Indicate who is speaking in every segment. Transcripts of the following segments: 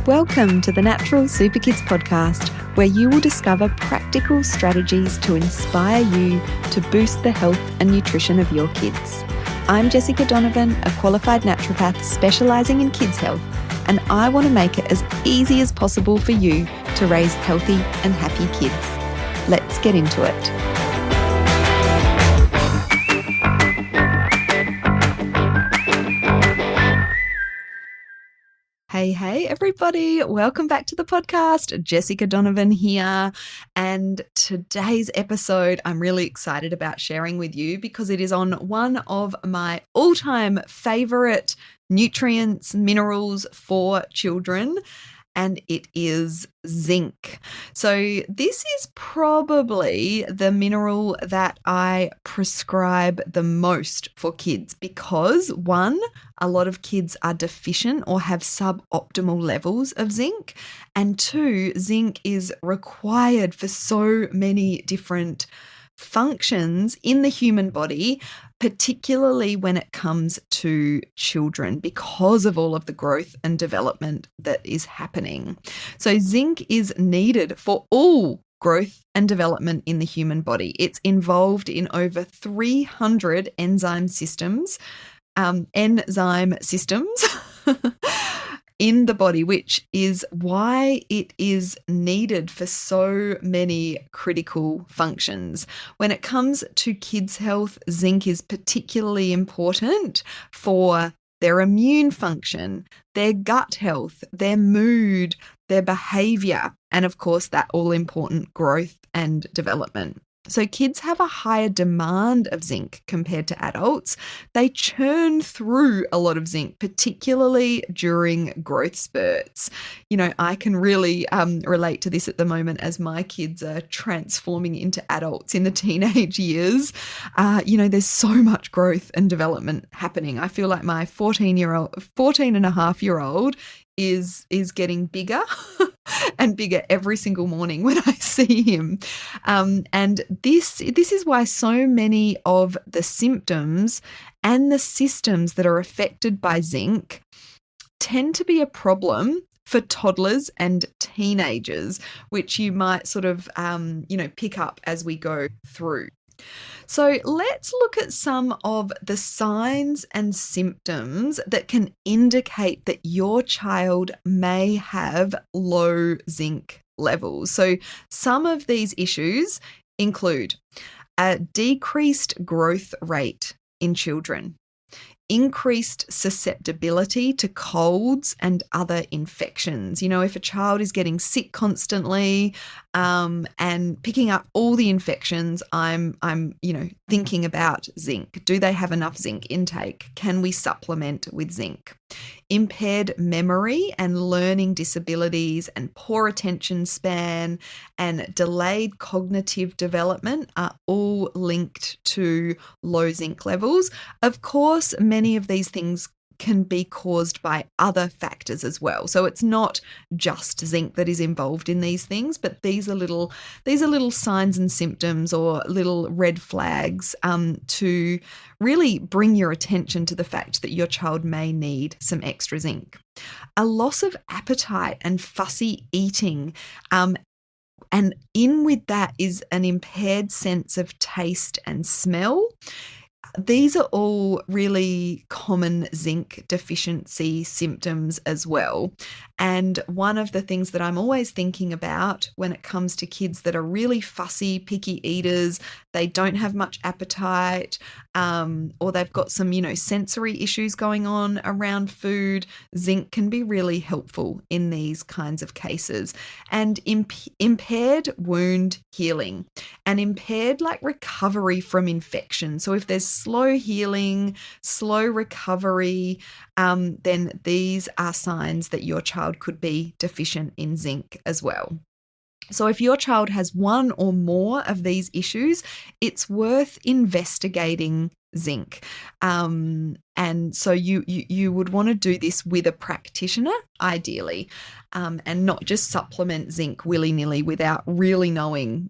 Speaker 1: Welcome to the Natural Super Kids podcast, where you will discover practical strategies to inspire you to boost the health and nutrition of your kids. I'm Jessica Donovan, a qualified naturopath specialising in kids' health, and I want to make it as easy as possible for you to raise healthy and happy kids. Let's get into it. Hey, everybody. Welcome back to the podcast. Jessica Donovan here. And today's episode, I'm really excited about sharing with you because it is on one of my all-time favorite nutrients, minerals for children, and it is zinc. So this is probably the mineral that I prescribe the most for kids because, one, a lot of kids are deficient or have suboptimal levels of zinc, and two, zinc is required for so many different functions in the human body, particularly when it comes to children because of all of the growth and development that is happening. So zinc is needed for all growth and development in the human body. It's involved in over 300 enzyme systems in the body, which is why it is needed for so many critical functions. When it comes to kids' health, zinc is particularly important for their immune function, their gut health, their mood, their behaviour, and of course that all-important growth and development. So kids have a higher demand of zinc compared to adults. They churn through a lot of zinc, particularly during growth spurts. You know, I can really relate to this at the moment as my kids are transforming into adults in the teenage years. There's so much growth and development happening. I feel like my 14 and a half year old is getting bigger and bigger every single morning when I see him. And this is why so many of the symptoms and the systems that are affected by zinc tend to be a problem for toddlers and teenagers, which you might sort of, pick up as we go through. So let's look at some of the signs and symptoms that can indicate that your child may have low zinc levels. So some of these issues include a decreased growth rate in children, increased susceptibility to colds and other infections. You know, if a child is getting sick constantly and picking up all the infections, I'm thinking about zinc. Do they have enough zinc intake? Can we supplement with zinc? Impaired memory and learning disabilities and poor attention span and delayed cognitive development are all linked to low zinc levels. Of course, many of these things can be caused by other factors as well. So it's not just zinc that is involved in these things, but these are little signs and symptoms or little red flags to really bring your attention to the fact that your child may need some extra zinc. A loss of appetite and fussy eating, and in with that is an impaired sense of taste and smell. These are all really common zinc deficiency symptoms as well. And one of the things that I'm always thinking about when it comes to kids that are really fussy, picky eaters, they don't have much appetite, or they've got some, sensory issues going on around food, zinc can be really helpful in these kinds of cases. And impaired wound healing and impaired recovery from infection. So if there's slow healing, slow recovery, then these are signs that your child could be deficient in zinc as well. So if your child has one or more of these issues, it's worth investigating zinc. And so you would want to do this with a practitioner, ideally, and not just supplement zinc willy-nilly without really knowing,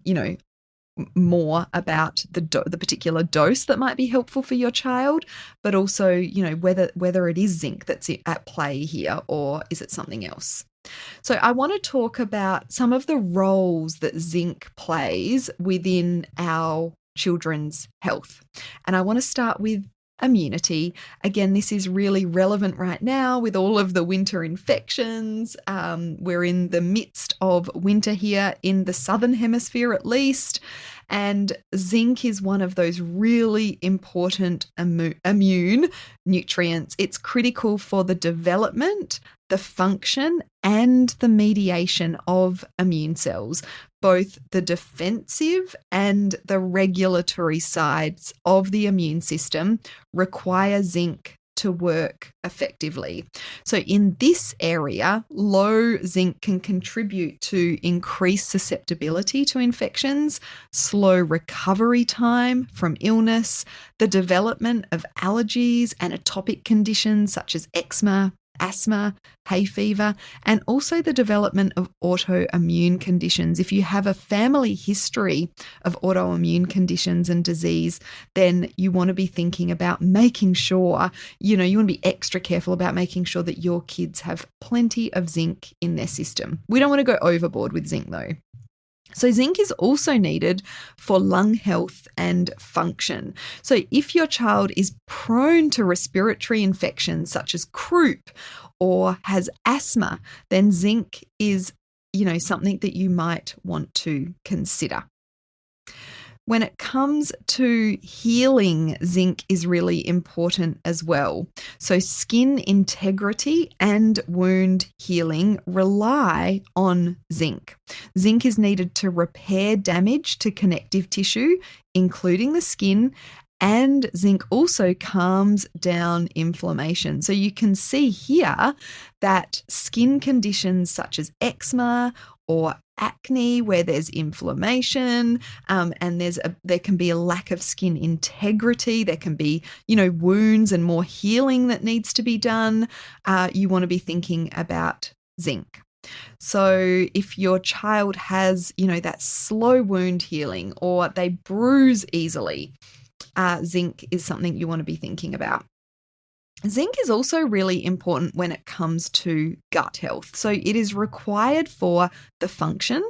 Speaker 1: more about the particular dose that might be helpful for your child, but also, whether it is zinc that's at play here or is it something else. So, I want to talk about some of the roles that zinc plays within our children's health. And I want to start with immunity. Again, this is really relevant right now with all of the winter infections. We're in the midst of winter here in the southern hemisphere, at least. And zinc is one of those really important immune nutrients. It's critical for the development, the function, and the mediation of immune cells. Both the defensive and the regulatory sides of the immune system require zinc to work effectively. So in this area, low zinc can contribute to increased susceptibility to infections, slow recovery time from illness, the development of allergies and atopic conditions such as eczema, asthma, hay fever, and also the development of autoimmune conditions. If you have a family history of autoimmune conditions and disease, then you want to be thinking about making sure, you want to be extra careful about making sure that your kids have plenty of zinc in their system. We don't want to go overboard with zinc though. So zinc is also needed for lung health and function. So if your child is prone to respiratory infections such as croup or has asthma, then zinc is, something that you might want to consider. When it comes to healing, zinc is really important as well. So skin integrity and wound healing rely on zinc. Zinc is needed to repair damage to connective tissue, including the skin, and zinc also calms down inflammation. So you can see here that skin conditions such as eczema or acne, where there's inflammation, and there can be a lack of skin integrity. There can be, wounds and more healing that needs to be done. You want to be thinking about zinc. So if your child has, that slow wound healing or they bruise easily, zinc is something you want to be thinking about. Zinc is also really important when it comes to gut health. So it is required for the function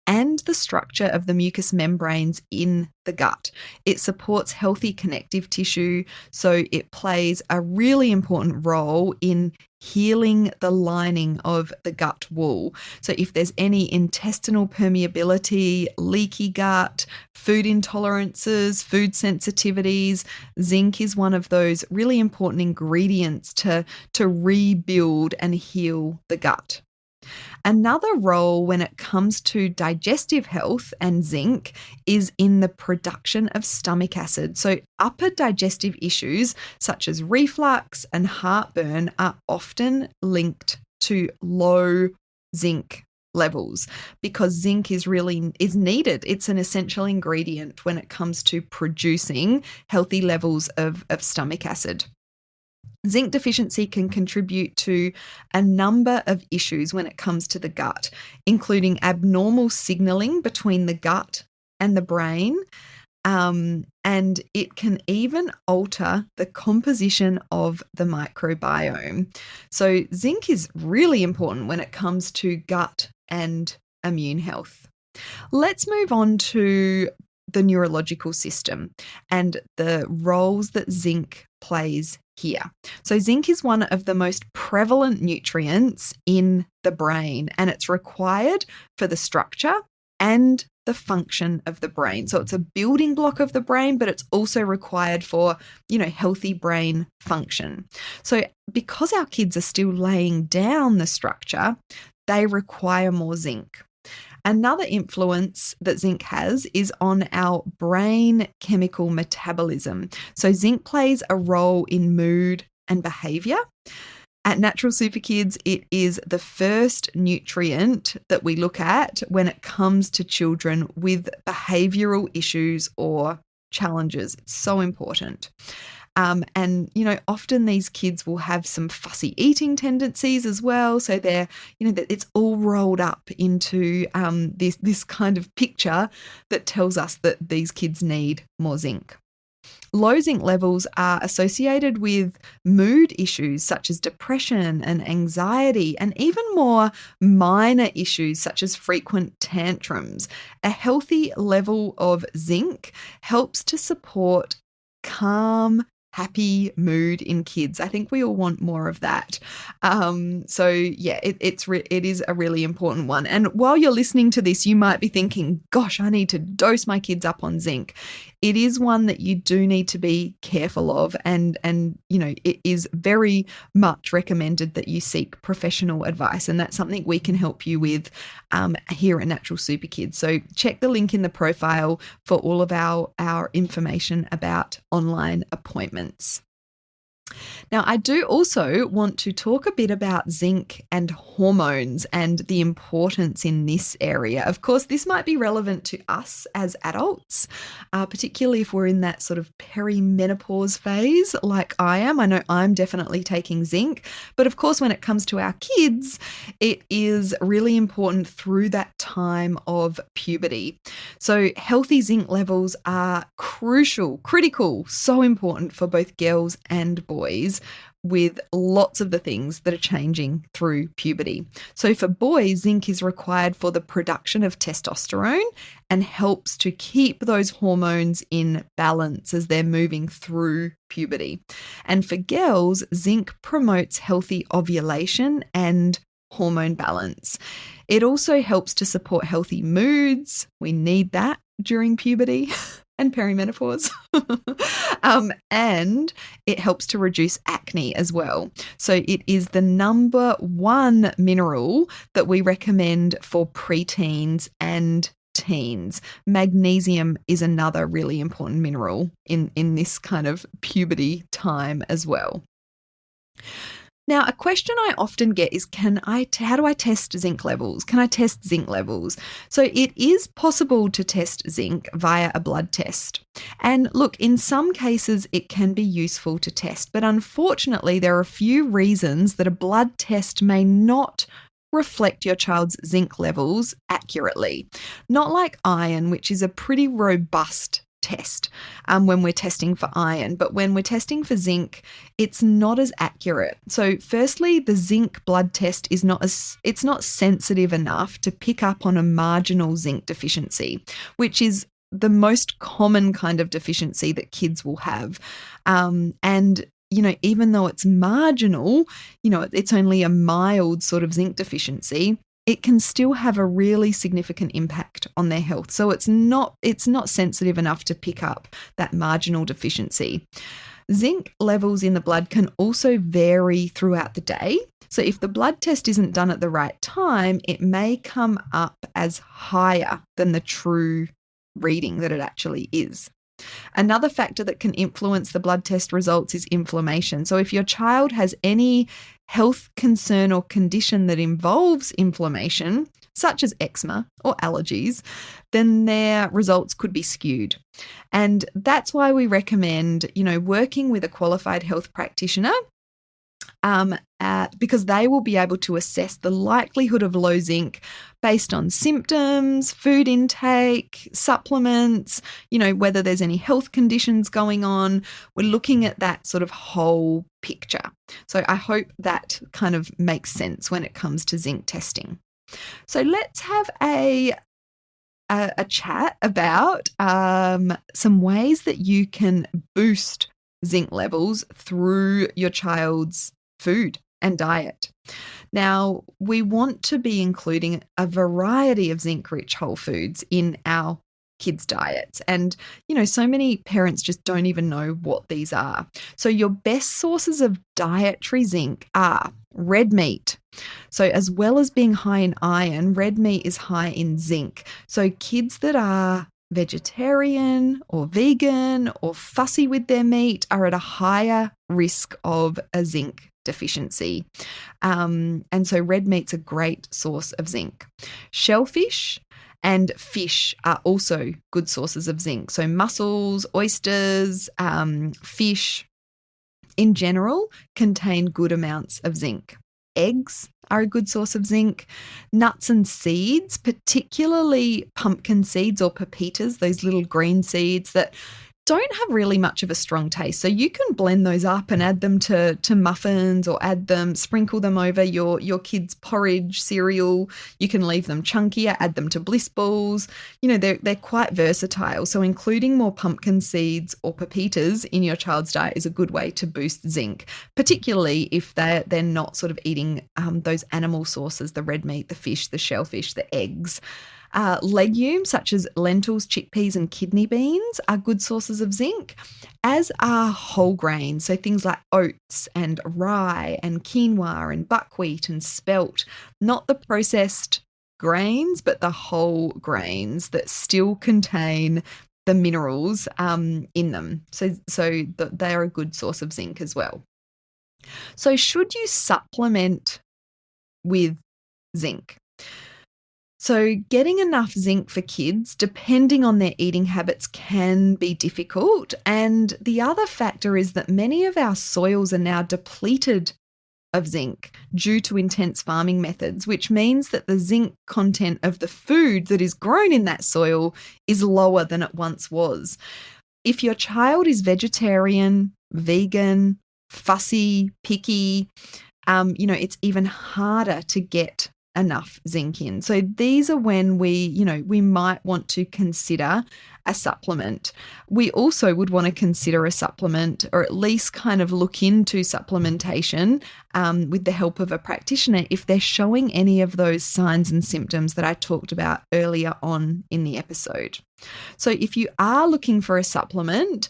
Speaker 1: and the structure of the mucous membranes in the gut. It supports healthy connective tissue, so it plays a really important role in healing the lining of the gut wall. So if there's any intestinal permeability, leaky gut, food intolerances, food sensitivities, zinc is one of those really important ingredients to rebuild and heal the gut. Another role when it comes to digestive health and zinc is in the production of stomach acid. So upper digestive issues such as reflux and heartburn are often linked to low zinc levels because zinc is needed. It's an essential ingredient when it comes to producing healthy levels of stomach acid. Zinc deficiency can contribute to a number of issues when it comes to the gut, including abnormal signaling between the gut and the brain, and it can even alter the composition of the microbiome. So zinc is really important when it comes to gut and immune health. Let's move on to the neurological system and the roles that zinc plays here. So zinc is one of the most prevalent nutrients in the brain, and it's required for the structure and the function of the brain. So it's a building block of the brain, but it's also required for, healthy brain function. So because our kids are still laying down the structure, they require more zinc. Another influence that zinc has is on our brain chemical metabolism. So zinc plays a role in mood and behaviour. At Natural Super Kids, it is the first nutrient that we look at when it comes to children with behavioural issues or challenges. It's so important. And, often these kids will have some fussy eating tendencies as well. So they're, it's all rolled up into this kind of picture that tells us that these kids need more zinc. Low zinc levels are associated with mood issues such as depression and anxiety, and even more minor issues such as frequent tantrums. A healthy level of zinc helps to support calm, happy mood in kids. I think we all want more of that. So yeah, it is a really important one. And while you're listening to this, you might be thinking, gosh, I need to dose my kids up on zinc. It is one that you do need to be careful of, and it is very much recommended that you seek professional advice, and that's something we can help you with here at Natural Super Kids. So check the link in the profile for all of our information about online appointments. Now, I do also want to talk a bit about zinc and hormones and the importance in this area. Of course, this might be relevant to us as adults, particularly if we're in that sort of perimenopause phase like I am. I know I'm definitely taking zinc, but of course, when it comes to our kids, it is really important through that time of puberty. So healthy zinc levels are crucial, critical, so important for both girls and boys, with lots of the things that are changing through puberty. So for boys, zinc is required for the production of testosterone and helps to keep those hormones in balance as they're moving through puberty. And for girls, zinc promotes healthy ovulation and hormone balance. It also helps to support healthy moods. We need that during puberty and perimenopause. And it helps to reduce acne as well. So it is the number one mineral that we recommend for preteens and teens. Magnesium is another really important mineral in this kind of puberty time as well. Now, a question I often get is, how do I test zinc levels? Can I test zinc levels? So it is possible to test zinc via a blood test. And look, in some cases, it can be useful to test, but unfortunately, there are a few reasons that a blood test may not reflect your child's zinc levels accurately. Not like iron, which is a pretty robust test when we're testing for iron, but when we're testing for zinc, it's not as accurate. So firstly, the zinc blood test is not sensitive enough to pick up on a marginal zinc deficiency, which is the most common kind of deficiency that kids will have. And even though it's marginal, it's only a mild sort of zinc deficiency, it can still have a really significant impact on their health. So it's not sensitive enough to pick up that marginal deficiency. Zinc levels in the blood can also vary throughout the day. So if the blood test isn't done at the right time, it may come up as higher than the true reading that it actually is. Another factor that can influence the blood test results is inflammation. So if your child has any health concern or condition that involves inflammation, such as eczema or allergies, then their results could be skewed. And that's why we recommend, working with a qualified health practitioner, because they will be able to assess the likelihood of low zinc based on symptoms, food intake, supplements, whether there's any health conditions going on. We're looking at that sort of whole picture. So I hope that kind of makes sense when it comes to zinc testing. So let's have a chat about some ways that you can boost zinc levels through your child's food and diet. Now, we want to be including a variety of zinc-rich whole foods in our kids' diets. And, so many parents just don't even know what these are. So your best sources of dietary zinc are red meat. So as well as being high in iron, red meat is high in zinc. So kids that are vegetarian or vegan or fussy with their meat are at a higher risk of a zinc deficiency. And so red meat's a great source of zinc. Shellfish and fish are also good sources of zinc. So mussels, oysters, fish in general contain good amounts of zinc. Eggs are a good source of zinc. Nuts and seeds, particularly pumpkin seeds or pepitas, those little green seeds that don't have really much of a strong taste. So you can blend those up and add them to muffins, or sprinkle them over your kids' porridge cereal. You can leave them chunkier, add them to bliss balls. They're quite versatile. So including more pumpkin seeds or pepitas in your child's diet is a good way to boost zinc, particularly if they're not sort of eating those animal sources, the red meat, the fish, the shellfish, the eggs. Legumes such as lentils, chickpeas, and kidney beans are good sources of zinc, as are whole grains. So things like oats and rye and quinoa and buckwheat and spelt, not the processed grains, but the whole grains that still contain the minerals in them. So they're a good source of zinc as well. So should you supplement with zinc? So getting enough zinc for kids, depending on their eating habits, can be difficult. And the other factor is that many of our soils are now depleted of zinc due to intense farming methods, which means that the zinc content of the food that is grown in that soil is lower than it once was. If your child is vegetarian, vegan, fussy, picky, it's even harder to get enough zinc in. So these are when we might want to consider a supplement. We also would want to consider a supplement, or at least kind of look into supplementation with the help of a practitioner if they're showing any of those signs and symptoms that I talked about earlier on in the episode. So if you are looking for a supplement,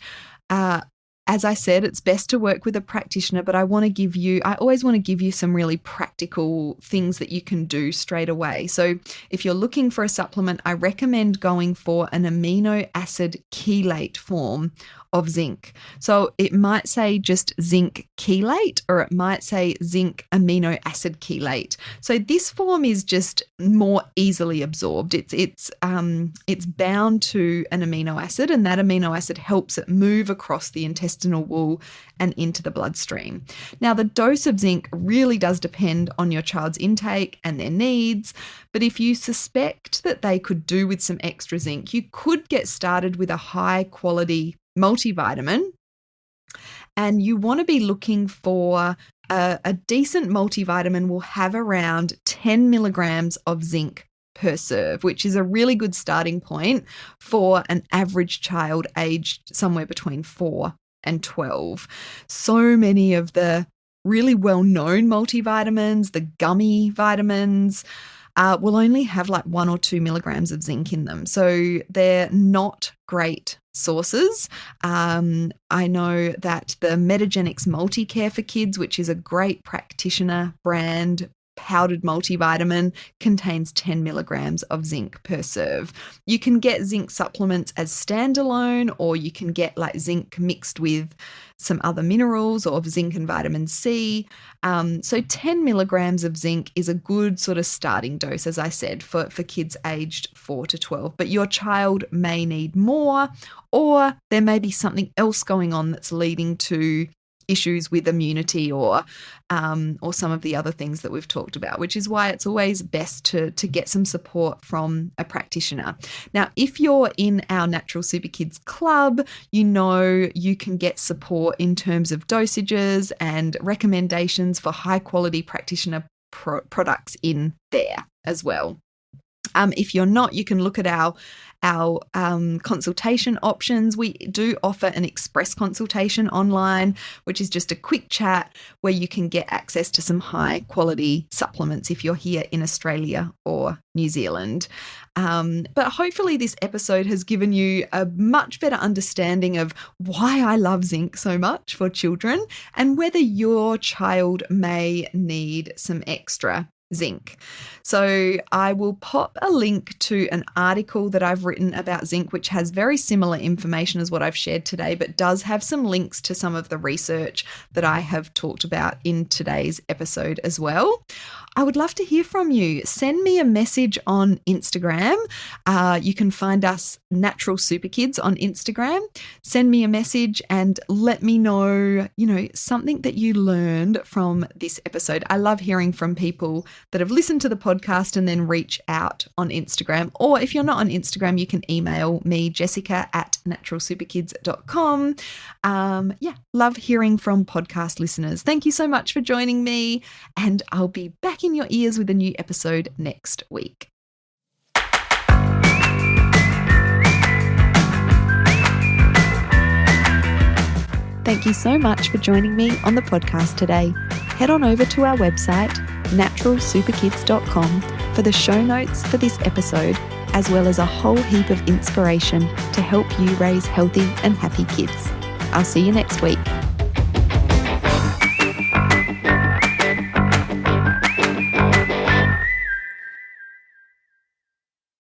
Speaker 1: as I said, it's best to work with a practitioner, but I always want to give you some really practical things that you can do straight away. So if you're looking for a supplement, I recommend going for an amino acid chelate form of zinc. So it might say just zinc chelate, or it might say zinc amino acid chelate. So this form is just more easily absorbed. It's bound to an amino acid, and that amino acid helps it move across the intestinal wall and into the bloodstream. Now, the dose of zinc really does depend on your child's intake and their needs, but if you suspect that they could do with some extra zinc, you could get started with a high quality multivitamin, and you want to be looking for a decent multivitamin will have around 10 milligrams of zinc per serve, which is a really good starting point for an average child aged somewhere between 4 and 12. So many of the really well-known multivitamins, the gummy vitamins, will only have like 1 or 2 milligrams of zinc in them. So they're not great sources. I know that the Metagenics Multicare for Kids, which is a great practitioner brand powdered multivitamin, contains 10 milligrams of zinc per serve. You can get zinc supplements as standalone, or you can get like zinc mixed with some other minerals, or zinc and vitamin C. So 10 milligrams of zinc is a good sort of starting dose, as I said, for kids aged 4 to 12. But your child may need more, or there may be something else going on that's leading to issues with immunity or some of the other things that we've talked about, which is why it's always best to get some support from a practitioner. Now, if you're in our Natural Super Kids Club, you can get support in terms of dosages and recommendations for high quality practitioner products in there as well. If you're not, you can look at our consultation options. We do offer an express consultation online, which is just a quick chat where you can get access to some high quality supplements if you're here in Australia or New Zealand. But hopefully this episode has given you a much better understanding of why I love zinc so much for children, and whether your child may need some extra zinc. So I will pop a link to an article that I've written about zinc, which has very similar information as what I've shared today, but does have some links to some of the research that I have talked about in today's episode as well. I would love to hear from you. Send me a message on Instagram. You can find us Natural Super Kids on Instagram. Send me a message and let me know, something that you learned from this episode. I love hearing from people that have listened to the podcast and then reach out on Instagram. Or if you're not on Instagram, you can email me, jessica@naturalsuperkids.com. Love hearing from podcast listeners. Thank you so much for joining me, and I'll be back in your ears with a new episode next week. Thank you so much for joining me on the podcast today. Head on over to our website, naturalsuperkids.com, for the show notes for this episode, as well as a whole heap of inspiration to help you raise healthy and happy kids. I'll see you next week.